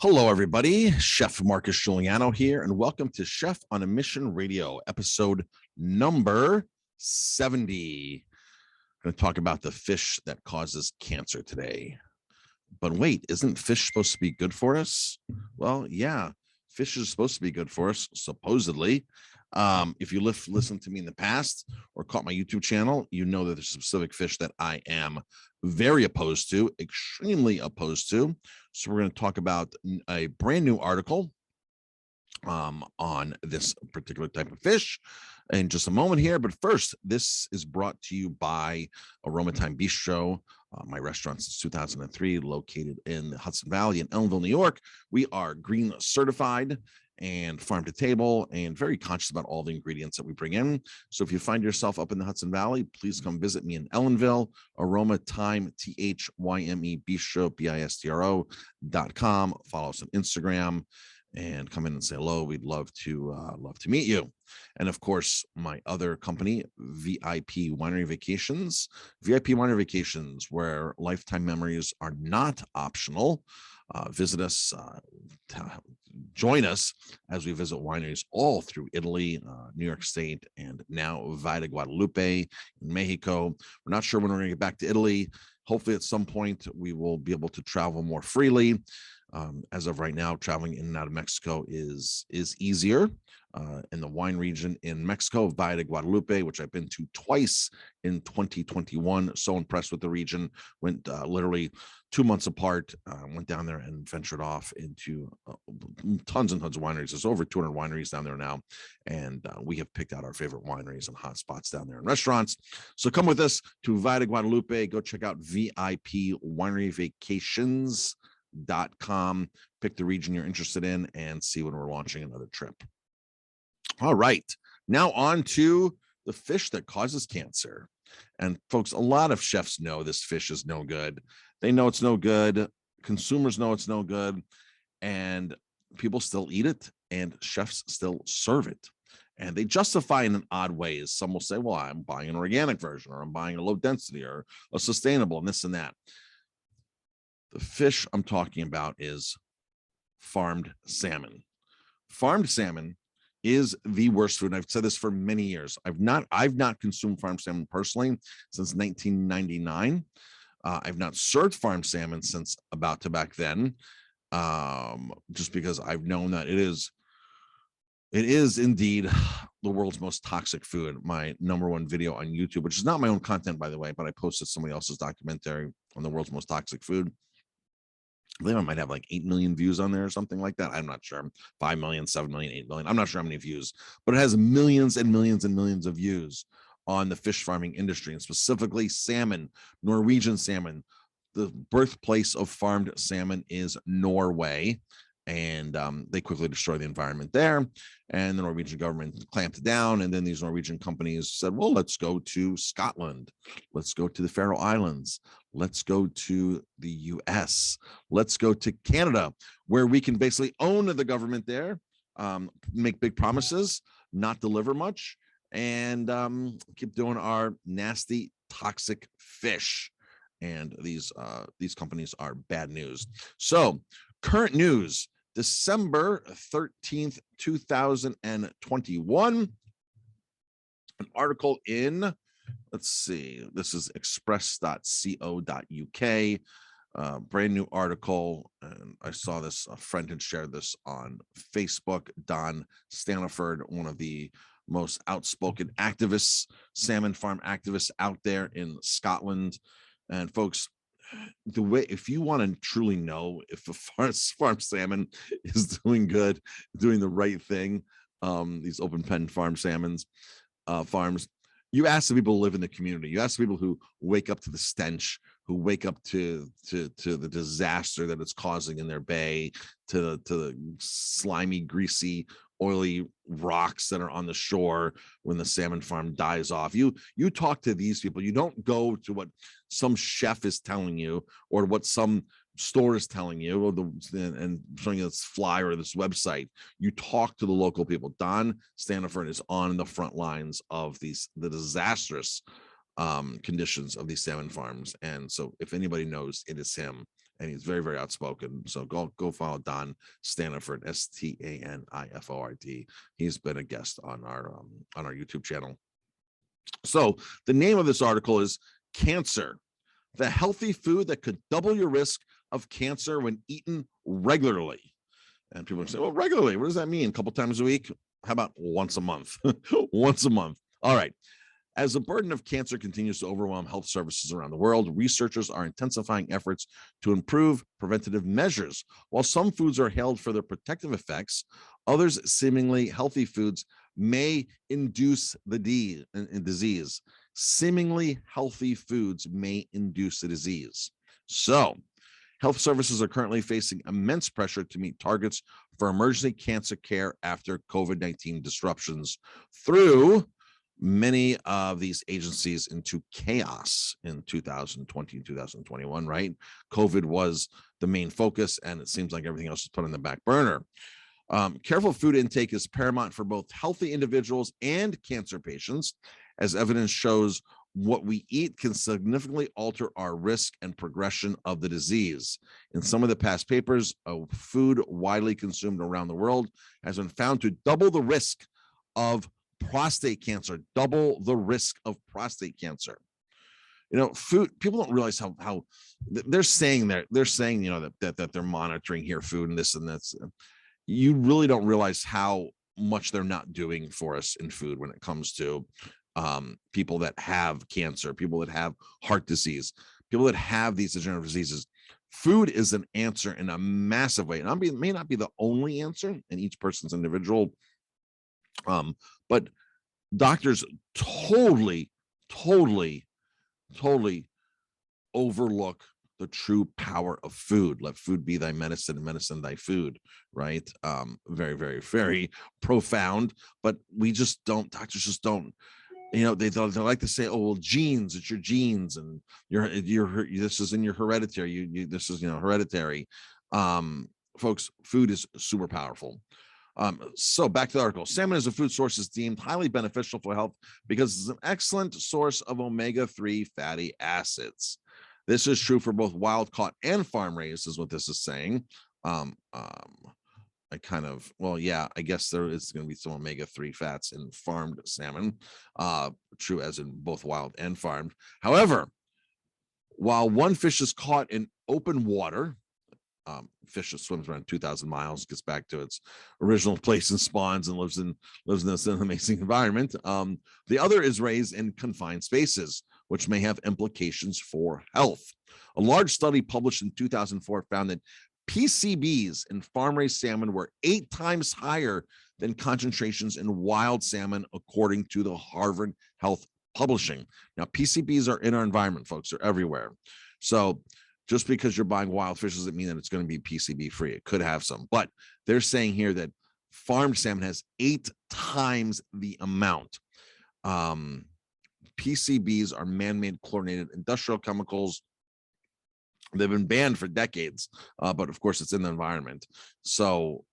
Hello, everybody. Chef Marcus Guiliano here, and welcome to Chef on a Mission Radio, episode number 70. I'm going to talk about the fish that causes cancer today. But wait, isn't fish supposed to be good for us? Well, yeah, fish is supposed to be good for us, supposedly. If you listened to me in the past or caught my YouTube channel, you know that there's a specific fish that I am very opposed to, extremely opposed to. So we're going to talk about a brand new article on this particular type of fish in just a moment here. But first, this is brought to you by Aroma Time Bistro, my restaurant since 2003, located in the Hudson Valley in Ellenville, New York. We are green certified and farm to table and very conscious about all the ingredients that we bring in. So if you find yourself up in the Hudson Valley, please come visit me in Ellenville. Aroma Time, THYME Bistro, BISTRO.com. Follow us on Instagram and come in and say hello. We'd love to meet you. And of course, my other company, VIP Winery Vacations, where lifetime memories are not optional. Visit us, join us as we visit wineries all through Italy, New York State, and now Valle de Guadalupe in Mexico. We're not sure when we're going to get back to Italy. Hopefully at some point we will be able to travel more freely. As of right now, traveling in and out of Mexico is easier. In the wine region in Mexico, Valle de Guadalupe, which I've been to twice in 2021. So impressed with the region. Went literally 2 months apart. Went down there and ventured off into tons and tons of wineries. There's over 200 wineries down there now, and we have picked out our favorite wineries and hot spots down there and restaurants. So come with us to Valle de Guadalupe. Go check out VIP Winery Vacations.com. Pick the region you're interested in and see when we're launching another trip. All right, now on to the fish that causes cancer. And folks, a lot of chefs know this fish is no good. They know it's no good. Consumers know it's no good, and people still eat it, and chefs still serve it. And they justify in an odd way. Some will say, well, I'm buying an organic version, or I'm buying a low density, or a sustainable, and this and that. The fish I'm talking about is farmed salmon. Farmed salmon is the worst food. And I've said this for many years. I've not consumed farmed salmon personally since 1999. I've not served farmed salmon since about to back then, just because I've known that it is indeed the world's most toxic food. My #1 video on YouTube, which is not my own content, by the way, but I posted somebody else's documentary on the world's most toxic food. I believe I might have like 8 million views on there or something like that. I'm not sure. 5 million, 7 million, 8 million. I'm not sure how many views, but it has millions and millions and millions of views on the fish farming industry, and specifically salmon, Norwegian salmon. The birthplace of farmed salmon is Norway. And they quickly destroyed the environment there, and the Norwegian government clamped down. And then these Norwegian companies said, well, let's go to Scotland, let's go to the Faroe Islands, let's go to the US, let's go to Canada, where we can basically own the government there, make big promises, not deliver much, and keep doing our nasty toxic fish. And these companies are bad news. So current news, December 13th, 2021, an article in, let's see, this is express.co.uk, brand new article. And I saw this, a friend had shared this on Facebook, Don Staniford, one of the most outspoken activists, salmon farm activists out there in Scotland. And folks, the way, if you want to truly know if a farm salmon is doing good, doing the right thing, these open pen farm salmons farms, you ask the people who live in the community, you ask the people who wake up to the stench, who wake up to the disaster that it's causing in their bay, to the slimy, greasy, oily rocks that are on the shore when the salmon farm dies off. You talk to these people. You don't go to what some chef is telling you or what some store is telling you, or and showing you this flyer or this website. You talk to the local people. Don Staniford is on the front lines of the disastrous conditions of these salmon farms. And so if anybody knows, it is him. and he's very, very outspoken. So go follow Don Staniford, Staniford. He's been a guest on our YouTube channel. So the name of this article is Cancer, the healthy food that could double your risk of cancer when eaten regularly. And people say, well, regularly, what does that mean? A couple times a week? How about once a month? Once a month. All right. As the burden of cancer continues to overwhelm health services around the world, researchers are intensifying efforts to improve preventative measures. While some foods are hailed for their protective effects, others, seemingly healthy foods, may induce the disease. Seemingly healthy foods may induce the disease. So, health services are currently facing immense pressure to meet targets for emergency cancer care after COVID-19 disruptions through many of these agencies into chaos in 2020 and 2021, right? COVID was the main focus, and it seems like everything else is put on the back burner. Careful food intake is paramount for both healthy individuals and cancer patients, as evidence shows what we eat can significantly alter our risk and progression of the disease. In some of the past papers, food widely consumed around the world has been found to double the risk of prostate cancer, double the risk of prostate cancer. You know, food, people don't realize how they're saying, you know, that they're monitoring here food and this and that's. You really don't realize how much they're not doing for us in food when it comes to people that have cancer, people that have heart disease, people that have these degenerative diseases. Food is an answer in a massive way. And it may not be the only answer in each person's individual, but doctors totally overlook the true power of food. Let food be thy medicine and medicine thy food, right? Very, very, very profound, but doctors just don't, you know, they like to say, oh, well, genes, it's your genes, and this is in your hereditary, this is, you know, hereditary. Folks, food is super powerful. So back to the article. Salmon as a food source is deemed highly beneficial for health because it's an excellent source of omega-3 fatty acids. This is true for both wild caught and farm raised, is what this is saying. I guess there is going to be some omega-3 fats in farmed salmon, true as in both wild and farmed. However, while one fish is caught in open water, fish that swims around 2,000 miles, gets back to its original place and spawns and lives in this amazing environment. The other is raised in confined spaces, which may have implications for health. A large study published in 2004 found that PCBs in farm-raised salmon were 8 times higher than concentrations in wild salmon, according to the Harvard Health Publishing. Now, PCBs are in our environment, folks. They're everywhere. So just because you're buying wild fish doesn't mean that it's going to be PCB free. It could have some, but they're saying here that farmed salmon has 8 times the amount. PCBs are man-made chlorinated industrial chemicals. They've been banned for decades, but of course it's in the environment. So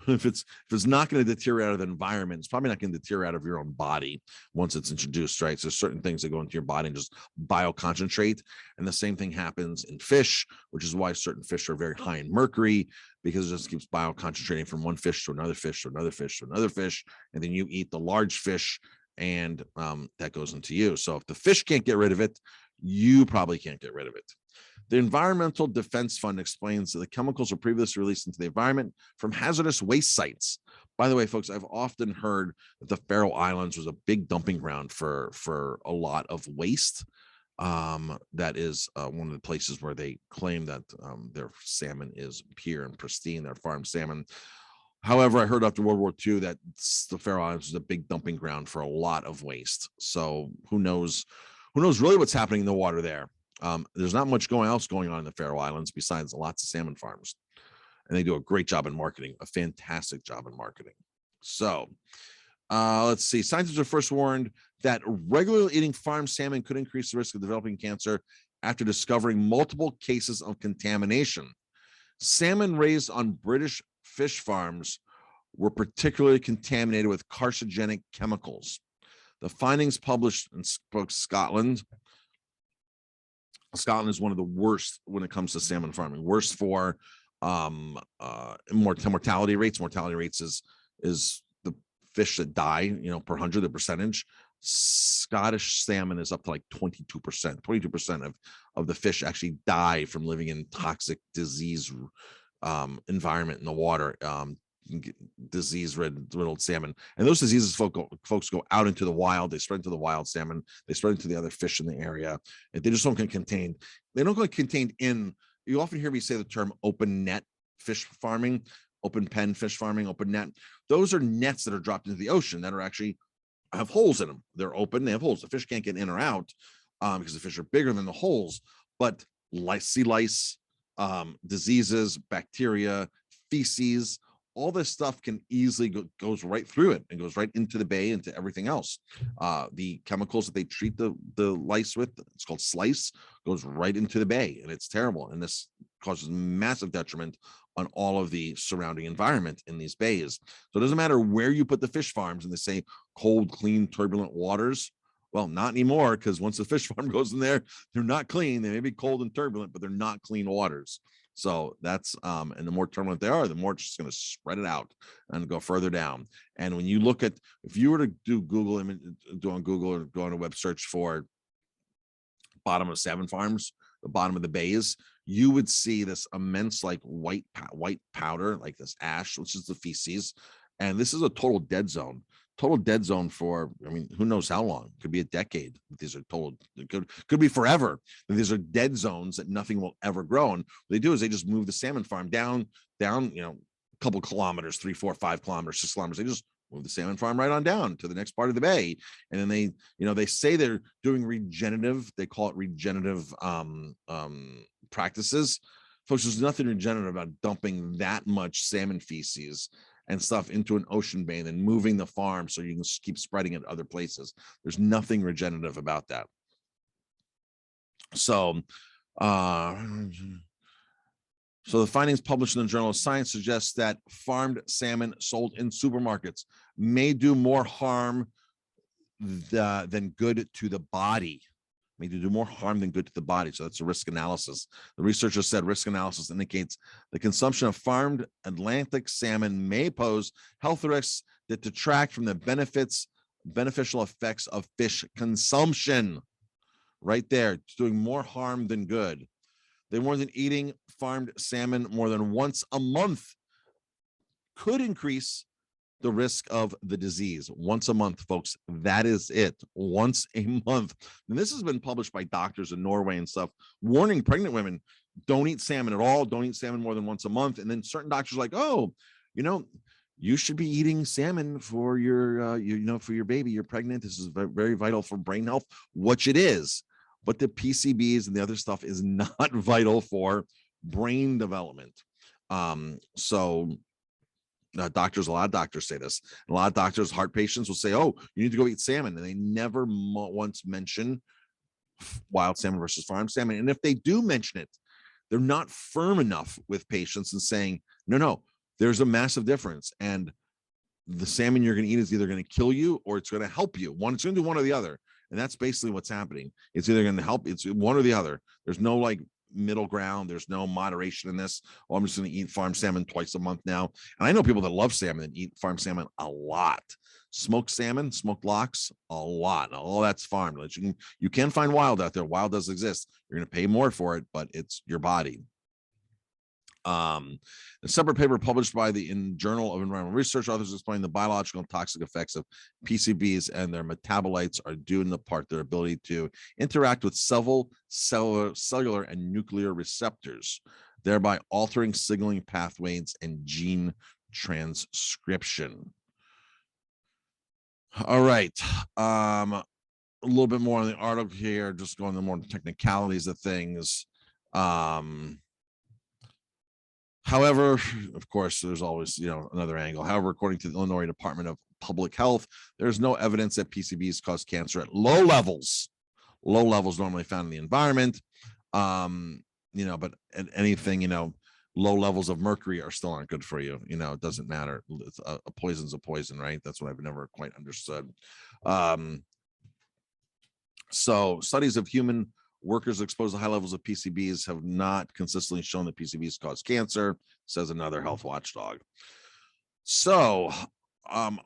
if it's not going to deteriorate out of the environment, it's probably not going to deteriorate out of your own body once it's introduced, right? So certain things that go into your body and just bioconcentrate, and the same thing happens in fish, which is why certain fish are very high in mercury, because it just keeps bioconcentrating from one fish to another fish to another fish to another fish, and then you eat the large fish, and that goes into you. So if the fish can't get rid of it, you probably can't get rid of it. The Environmental Defense Fund explains that the chemicals were previously released into the environment from hazardous waste sites. By the way, folks, I've often heard that the Faroe Islands was a big dumping ground for a lot of waste. That is one of the places where they claim that their salmon is pure and pristine, their farm salmon. However, I heard after World War II that the Faroe Islands was a big dumping ground for a lot of waste. So who knows really what's happening in the water there. There's not much else going on in the Faroe Islands besides lots of salmon farms, and they do a great job in marketing, a fantastic job in marketing. So let's see. Scientists were first warned that regularly eating farmed salmon could increase the risk of developing cancer after discovering multiple cases of contamination. Salmon raised on British fish farms were particularly contaminated with carcinogenic chemicals. The findings published in Scotland Scotland is one of the worst when it comes to salmon farming. Worst for mortality rates. Mortality rates is the fish that die, per 100, the percentage. Scottish salmon is up to like 22%. 22% of the fish actually die from living in toxic disease environment in the water. Disease riddled salmon, and those diseases folks go out into the wild. They spread into the wild salmon, they spread into the other fish in the area, and they just don't get contained. They don't get contained in, you often hear me say the term open net fish farming, open pen fish farming, open net. Those are nets that are dropped into the ocean that are actually have holes in them. They're open, they have holes. The fish can't get in or out because the fish are bigger than the holes. But sea lice, diseases, bacteria, feces, all this stuff can easily goes right through it and goes right into the bay, into everything else. The chemicals that they treat the lice with, it's called slice, goes right into the bay, and it's terrible. And this causes massive detriment on all of the surrounding environment in these bays. So it doesn't matter where you put the fish farms, and they say cold, clean, turbulent waters. Well, not anymore, because once the fish farm goes in there, they're not clean. They may be cold and turbulent, but they're not clean waters. So that's and the more turbulent they are, the more it's just going to spread it out and go further down. And when you look at, if you were to do on Google or go on a web search for bottom of salmon farms, the bottom of the bays, you would see this immense like white powder, like this ash, which is the feces. And this is a total dead zone for, I mean, who knows how long. It could be a decade. These are total, it could be forever. These are dead zones that nothing will ever grow. And what they do is they just move the salmon farm down, a couple kilometers, 3, 4, 5 kilometers, 6 kilometers. They just move the salmon farm right on down to the next part of the bay. And then they say they're doing regenerative, they call it regenerative practices. Folks, there's nothing regenerative about dumping that much salmon feces and stuff into an ocean bay and then moving the farm so you can keep spreading it other places. There's nothing regenerative about that. So the findings published in the Journal of Science suggest that farmed salmon sold in supermarkets may do more harm than good to the body. May do more harm than good to the body. So that's a risk analysis. The researchers said risk analysis indicates the consumption of farmed Atlantic salmon may pose health risks that detract from the beneficial effects of fish consumption. Right there, it's doing more harm than good. They warned that eating farmed salmon more than once a month could increase the risk of the disease. Once a month, folks. That is it. Once a month. And this has been published by doctors in Norway and stuff, warning pregnant women, don't eat salmon at all. Don't eat salmon more than once a month. And then certain doctors are like, oh, you should be eating salmon for your, for your baby. You're pregnant. This is very vital for brain health, which it is. But the PCBs and the other stuff is not vital for brain development. A lot of doctors say this. A lot of doctors, heart patients will say, oh, you need to go eat salmon. And they never once mention wild salmon versus farm salmon. And if they do mention it, they're not firm enough with patients and saying, no, there's a massive difference. And the salmon you're going to eat is either going to kill you or it's going to help you. It's going to do one or the other. And that's basically what's happening. It's either going to help, it's one or the other. There's no like middle ground. There's no moderation in this. Oh, I'm just going to eat farm salmon twice a month now. And I know people that love salmon and eat farm salmon a lot. Smoked salmon, smoked lox, a lot. All that's farmed. You can find wild out there. Wild does exist. You're going to pay more for it, but it's your body. A separate paper published by in Journal of Environmental Research, authors explain the biological and toxic effects of PCBs and their metabolites are due in the part their ability to interact with several cellular and nuclear receptors, thereby altering signaling pathways and gene transcription. All right. A little bit more on the article here, just going to more technicalities of things. However, of course, there's always, another angle. However, according to the Illinois Department of Public Health, there's no evidence that PCBs cause cancer at low levels normally found in the environment. But at anything, low levels of mercury are still aren't good for you. It doesn't matter. A poison's a poison, right? That's what I've never quite understood. So studies of human Workers exposed to high levels of PCBs have not consistently shown that PCBs cause cancer, says another health watchdog. So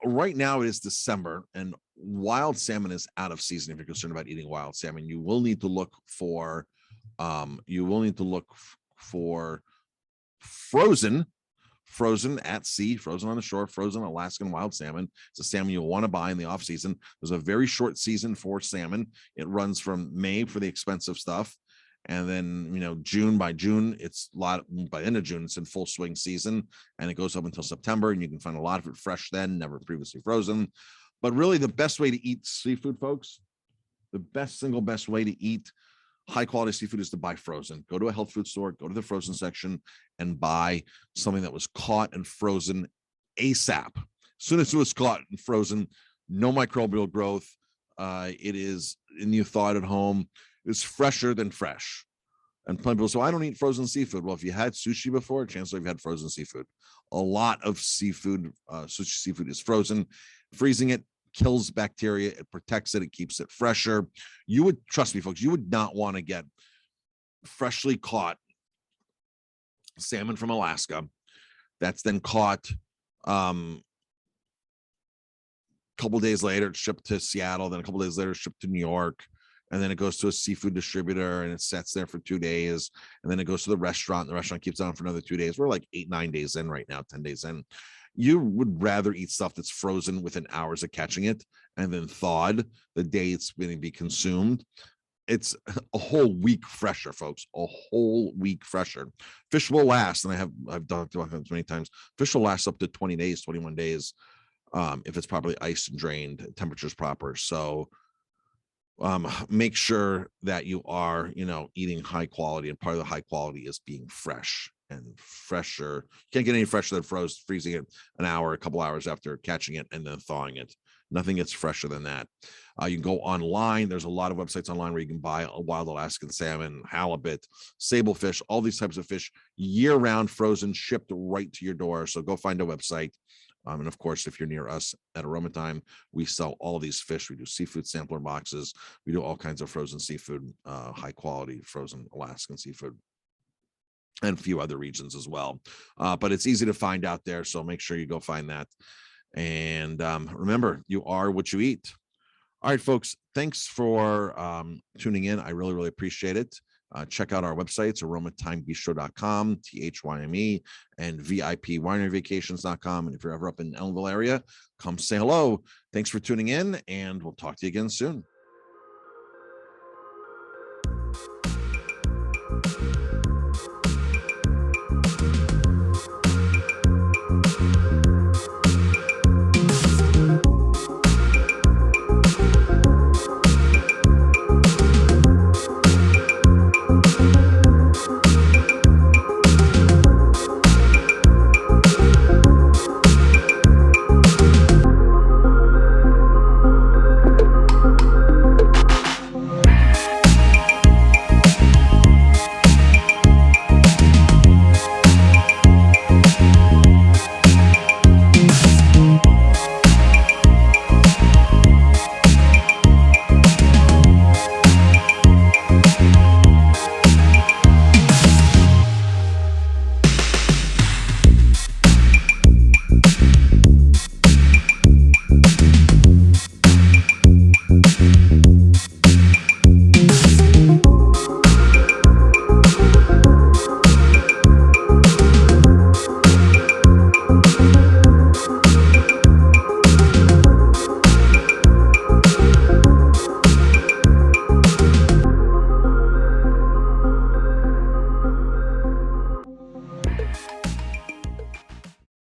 right now it is December and wild salmon is out of season. If you're concerned about eating wild salmon, you will need to look for frozen at sea, frozen on the shore, frozen Alaskan wild salmon. It's a salmon you'll want to buy in the off season. There's a very short season for salmon. It runs from May for the expensive stuff. And then, by June, by the end of June, it's in full swing season, and it goes up until September, and you can find a lot of it fresh then, never previously frozen. But really, the best way to eat seafood, folks, the single best way to eat high quality seafood is to buy frozen. Go to a health food store, go to the frozen section, and buy something that was caught and frozen ASAP. As soon as it was caught and frozen, no microbial growth. It is, and you thaw it at home. It's fresher than fresh. And plenty of people say, I don't eat frozen seafood. Well, if you had sushi before, chances are you've had frozen seafood. A lot of seafood, sushi seafood is frozen. Freezing it kills bacteria. It protects it. It keeps it fresher. You would, trust me, folks, you would not want to get freshly caught salmon from Alaska that's then caught couple days later, it's shipped to Seattle, then a couple days later, shipped to New York, and then it goes to a seafood distributor and it sits there for 2 days, and then it goes to the restaurant, and the restaurant keeps on for another 2 days. We're like 8-9 days in right now, 10 days in. You would rather eat stuff that's frozen within hours of catching it and then thawed the day it's going to be consumed. It's a whole week fresher, folks, a whole week fresher. Fish will last, and I've talked about this many times, fish will last up to 20 days, 21 days, if it's properly iced and drained, temperature's proper. So make sure that you are, eating high quality, and part of the high quality is being fresh and fresher. You can't get any fresher than freezing it an hour, a couple hours after catching it and then thawing it. Nothing gets fresher than that. You can go online. There's a lot of websites online where you can buy a wild Alaskan salmon, halibut, sablefish, all these types of fish, year-round, frozen, shipped right to your door. So go find a website. And of course, if you're near us at Aroma Time, we sell all of these fish. We do seafood sampler boxes. We do all kinds of frozen seafood, high quality frozen Alaskan seafood, and a few other regions as well. But it's easy to find out there. So make sure you go find that. And remember, you are what you eat. All right, folks, thanks for tuning in. I really, really appreciate it. Check out our websites, aromatimebistro.com, THYME, and VIPWineryVacations.com. And if you're ever up in the Ellenville area, come say hello. Thanks for tuning in, and we'll talk to you again soon.